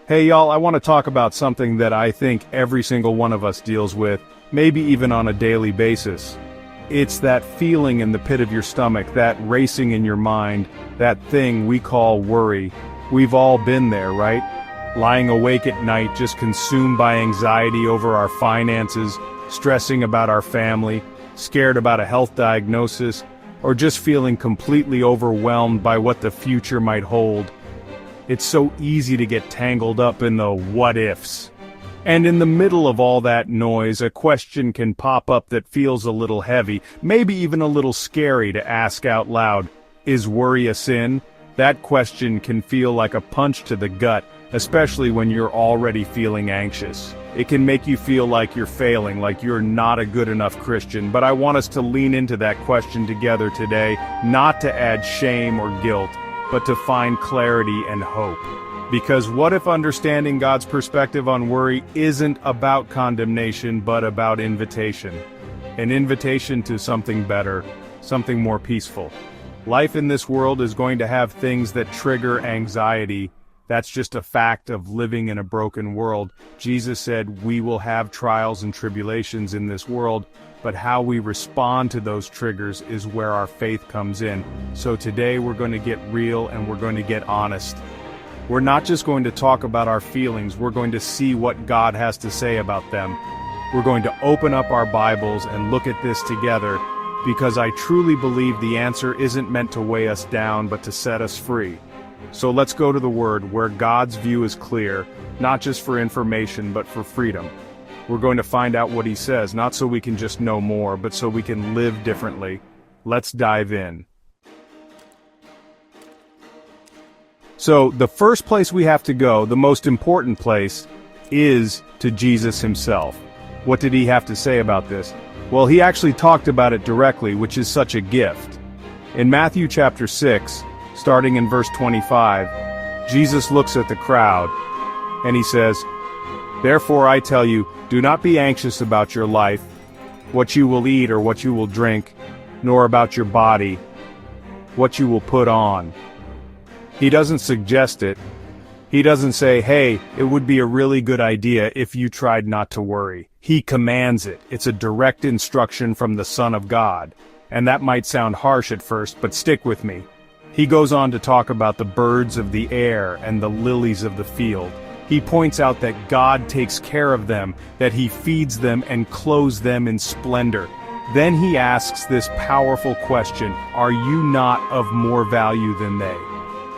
Hey y'all, I want to talk about something that I think every single one of us deals with, maybe even on a daily basis. It's that feeling in the pit of your stomach, that racing in your mind, that thing we call worry. We've all been there, right? Lying awake at night, just consumed by anxiety over our finances, stressing about our family, scared about a health diagnosis, or just feeling completely overwhelmed by what the future might hold. It's so easy to get tangled up in the what-ifs. And in the middle of all that noise, a question can pop up that feels a little heavy, maybe even a little scary to ask out loud. Is worry a sin? That question can feel like a punch to the gut, especially when you're already feeling anxious. It can make you feel like you're failing, like you're not a good enough Christian. But I want us to lean into that question together today, not to add shame or guilt, but to find clarity and hope. Because what if understanding God's perspective on worry isn't about condemnation, but about invitation? An invitation to something better, something more peaceful. Life in this world is going to have things that trigger anxiety. That's just a fact of living in a broken world. Jesus said we will have trials and tribulations in this world, but how we respond to those triggers is where our faith comes in. So today we're going to get real and we're going to get honest. We're not just going to talk about our feelings, we're going to see what God has to say about them. We're going to open up our Bibles and look at this together, because I truly believe the answer isn't meant to weigh us down, but to set us free. So let's go to the Word, where God's view is clear, not just for information, but for freedom. We're going to find out what He says, not so we can just know more, but so we can live differently. Let's dive in. So, the first place we have to go, the most important place, is to Jesus Himself. What did He have to say about this? Well, He actually talked about it directly, which is such a gift. In Matthew chapter 6, starting in verse 25, Jesus looks at the crowd, and He says, "Therefore I tell you, do not be anxious about your life, what you will eat or what you will drink, nor about your body, what you will put on." He doesn't suggest it. He doesn't say, hey, it would be a really good idea if you tried not to worry. He commands it. It's a direct instruction from the Son of God. And that might sound harsh at first, but stick with me. He goes on to talk about the birds of the air and the lilies of the field. He points out that God takes care of them, that He feeds them and clothes them in splendor. Then He asks this powerful question, are you not of more value than they?